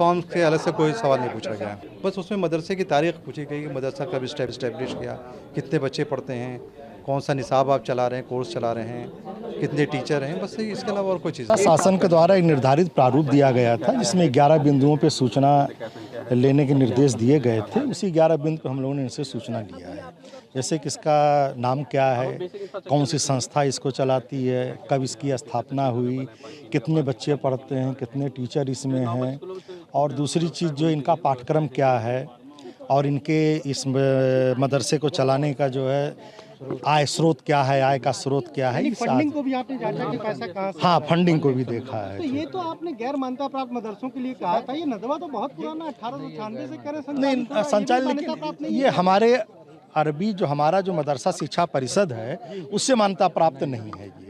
Platform के अलग से कोई सवाल नहीं पूछा गया, बस उसमें मदरसे की तारीख़ पूछी गई कि मदरसा कब इस्टेब्लिश किया, कितने बच्चे पढ़ते हैं, कौन सा निसाब आप चला रहे हैं, कोर्स चला रहे हैं, कितने टीचर हैं, बस इसके अलावा और कोई चीज़ नहीं। शासन के द्वारा एक निर्धारित प्रारूप दिया गया था जिसमें 11 बिंदुओं पे सूचना लेने के निर्देश दिए गए थे। उसी 11 बिंदु पे हम लोगों ने इनसे सूचना लिया है, जैसे कि इसका नाम क्या है, कौन सी संस्था इसको चलाती है, कब इसकी स्थापना हुई, कितने बच्चे पढ़ते हैं, कितने टीचर इसमें हैं, और दूसरी चीज़ जो इनका पाठ्यक्रम क्या है, और इनके इस मदरसे को चलाने का जो है आय स्रोत क्या है, आय का स्रोत क्या है। फंडिंग को भी आपने जांचा कि पैसा कहाँ से? हाँ, फंडिंग को भी देखा है। तो ये तो आपने गैर मान्यता प्राप्त मदरसों के लिए कहा था, ये नदवा तो बहुत पुराना 1896 से करे संचालित, लेकिन ये हमारे अरबी जो हमारा जो मदरसा शिक्षा परिषद है उससे मान्यता प्राप्त नहीं है। ये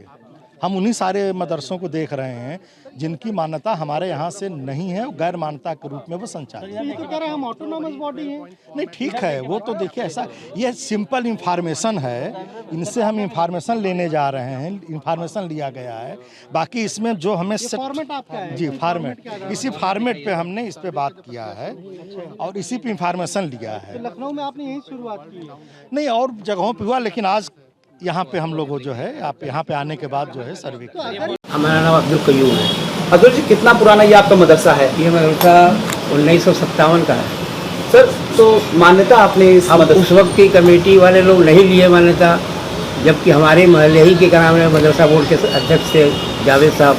हम उन्हीं सारे मदरसों को देख रहे हैं जिनकी मान्यता हमारे यहाँ से नहीं है, गैर मान्यता के रूप में वो संचालित। ये तो कह रहे हैं हम ऑटोनॉमस बॉडी हैं। नहीं, ठीक है, वो तो देखिए ऐसा, ये सिंपल इंफॉर्मेशन है, इनसे हम इंफॉर्मेशन लेने जा रहे हैं, इंफॉर्मेशन लिया गया है। बाकी इसमें जो हमें फॉर्मेट आपका है? जी, फॉर्मेट, इसी फॉर्मेट पे हमने इस पे बात किया है और इसी पे इंफॉर्मेशन लिया है। तो लखनऊ में आपने यही शुरुआत की? नहीं, और जगहों पे हुआ, लेकिन आज यहाँ पे हम लोग जो है, आप यहाँ पे आने के बाद जो है सर्वे किया। हमारा नाम अब्दुल कयूम है। अब्दुल जी, कितना पुराना ये आपका मदरसा है? ये मदरसा 1957 का है सर। तो मान्यता आपने इस उस वक्त की कमेटी वाले लोग नहीं लिए मान्यता, जबकि हमारे महल्ले ही के नाम में मदरसा बोर्ड के अध्यक्ष थे जावेद साहब,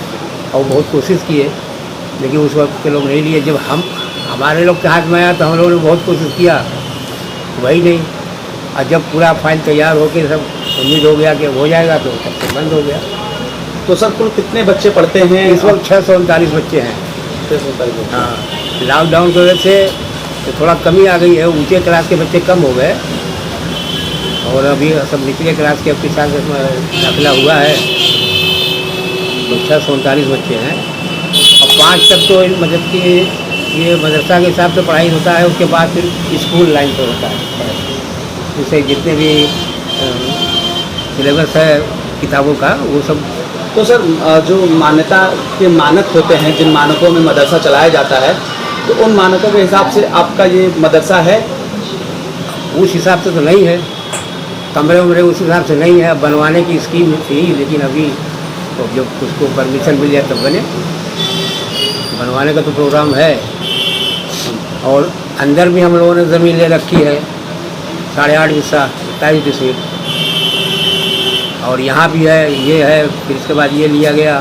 और बहुत कोशिश किए लेकिन उस वक्त के लोग नहीं लिए। जब हमारे लोग के हाथ में आया तो हम लोगों ने बहुत कोशिश किया, वही नहीं। और जब पूरा फाइल तैयार होकर सब उम्मीद हो गया कि हो जाएगा, तो तब से बंद हो गया। तो सर कुल कितने बच्चे पढ़ते हैं इस वक्त? 639 बच्चे हैं। 639। हाँ, लॉकडाउन की वजह से तो थोड़ा कमी आ गई है, ऊंचे क्लास के बच्चे कम हो गए और अभी सब निचले क्लास के अब साल दाखिला हुआ है, तो 639 बच्चे हैं। और 5 तक तो मतलब कि ये मदरसा के हिसाब से पढ़ाई होता है, उसके बाद फिर स्कूल लाइन पर होता है। जैसे जितने भी सिलेबस है किताबों का वो सब। तो सर जो मान्यता के मानक होते हैं, जिन मानकों में मदरसा चलाया जाता है, तो उन मानकों के हिसाब से आपका ये मदरसा है? उस हिसाब से तो नहीं है, कमरे उमरे उस हिसाब से नहीं है। बनवाने की स्कीम थी, लेकिन अभी तो जब उसको परमिशन मिल जाए तब बने। बनवाने का तो प्रोग्राम है। और अंदर भी हम लोगों ने ज़मीन ले रखी है 8.5 बिस्सा 27 डिसमिल, और यहाँ भी है, ये है, फिर इसके बाद ये लिया गया।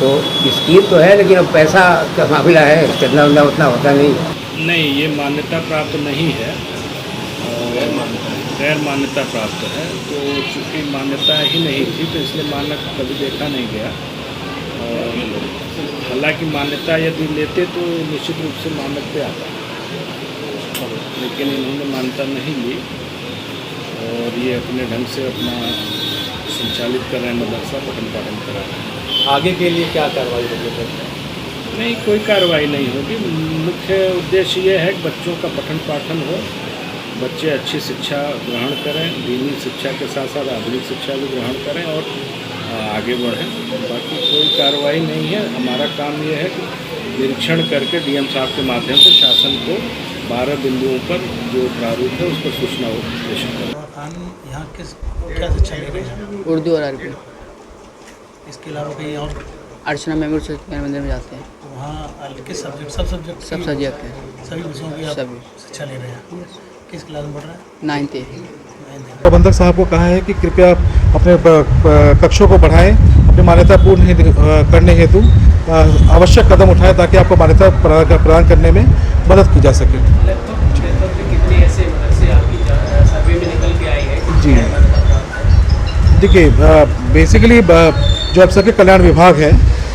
तो स्कीम तो है, लेकिन अब पैसा का मामला है, चलना उतना होता नहीं। ये मान्यता प्राप्त नहीं है, गैर मान्यता प्राप्त है। तो चूँकि मान्यता ही नहीं थी तो इसलिए मानक कभी देखा नहीं गया। और हालांकि मान्यता यदि लेते तो निश्चित रूप से मानक पे आता, लेकिन इन्होंने मान्यता नहीं ली और ये अपने ढंग से अपना संचालित कर रहे हैं, मदरसा पठन पाठन करा रहे हैं। आगे के लिए क्या कार्रवाई होगी? नहीं, कोई कार्रवाई नहीं होगी। मुख्य उद्देश्य ये है कि बच्चों का पठन पाठन हो, बच्चे अच्छी शिक्षा ग्रहण करें, दीनी शिक्षा के साथ साथ आधुनिक शिक्षा भी ग्रहण करें और आगे बढ़ें। बाकी कोई कार्रवाई नहीं है। हमारा काम ये है कि निरीक्षण करके डीएम साहब के माध्यम से शासन को 12 बिंदुओं पर जो प्रारूप है उस पर सूचना प्रेषित करें। यहाँ किस क्या शिक्षा ले रहे हैं? उर्दू और अरबी। इसके अलावा कहीं और? अर्चना मेमोरियल मंदिर में जाते हैं। तो वहाँ किस सब्जेक्ट? सब सब्जेक्ट हैं, सभी विषयों की आप सभी शिक्षा ले रहे हैं। किस क्लास में पढ़ रहे हैं? 9th। प्रबंधक साहब को कहा है कि कृपया अपने कक्षों को बढ़ाएं, अपनी मान्यता पूर्ण करने हेतु आवश्यक कदम उठाएं ताकि आपको मान्यता प्रदान करने में मदद की जा सके। कितने ऐसे मदरसे आपकी सर्वे में निकल के आए हैं? जी देखिए, बेसिकली जो अब सबके कल्याण विभाग है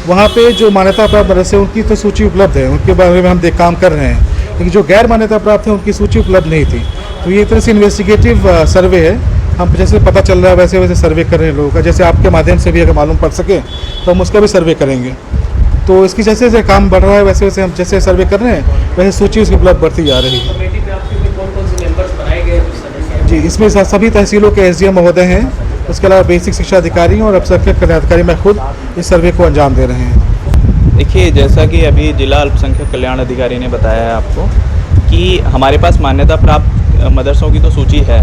वहाँ पे जो मान्यता प्राप्त मदरसे उनकी तो सूची उपलब्ध है, उनके बारे में हम काम कर रहे हैं, लेकिन जो गैर मान्यता प्राप्त है उनकी सूची उपलब्ध नहीं थी। तो ये एक तरह से इन्वेस्टिगेटिव सर्वे है। हम जैसे पता चल रहा है वैसे वैसे सर्वे कर रहे हैं लोगों का, जैसे आपके माध्यम से भी अगर मालूम पड़ सके तो हम उसका भी सर्वे करेंगे। तो इसकी जैसे जैसे काम बढ़ रहा है वैसे वैसे हम जैसे सर्वे कर रहे हैं वैसे सूची उसकी उपलब्ध बढ़ती जा रही है। कमेटी पे आपके कौन से मेंबर्स बनाए गए? जी, इसमें सभी तहसीलों के SDM महोदय हैं, उसके अलावा बेसिक शिक्षा अधिकारी और अब सबके कल्याण अधिकारी मैं खुद इस सर्वे को अंजाम दे रहे हैं। देखिए, जैसा कि अभी जिला अल्पसंख्यक कल्याण अधिकारी ने बताया है आपको कि हमारे पास मान्यता प्राप्त मदरसों की तो सूची है,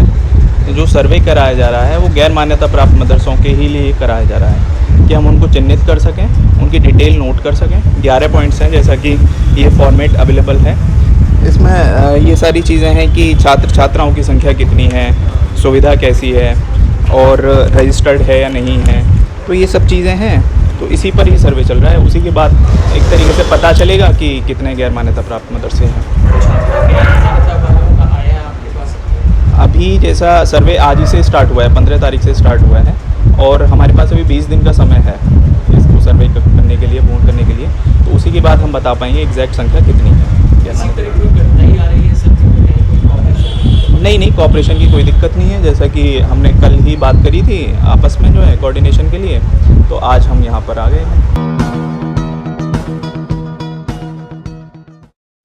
जो सर्वे कराया जा रहा है वो गैर मान्यता प्राप्त मदरसों के ही लिए कराया जा रहा है कि हम उनको चिन्हित कर सकें, उनकी डिटेल नोट कर सकें। 11 पॉइंट्स हैं, जैसा कि ये फॉर्मेट अवेलेबल है। इसमें ये सारी चीज़ें हैं कि छात्र छात्राओं की संख्या कितनी है, सुविधा कैसी है और रजिस्टर्ड है या नहीं है, तो ये सब चीज़ें हैं। तो इसी पर ही सर्वे चल रहा है, उसी के बाद एक तरीके से पता चलेगा कि कितने गैर मान्यता प्राप्त मदरसे हैं। अभी जैसा सर्वे आज ही से स्टार्ट हुआ है, 15 तारीख से स्टार्ट हुआ है और हमारे पास अभी 20 दिन का समय है इसको सर्वे करने के लिए, पूर्ण करने के लिए। तो उसी के बाद हम बता पाएंगे एग्जैक्ट संख्या कितनी है। नहीं, कोऑपरेशन की कोई दिक्कत नहीं है। जैसा कि हमने कल ही बात करी थी आपस में जो है कोऑर्डिनेशन के लिए, तो आज हम यहाँ पर आ गए हैं।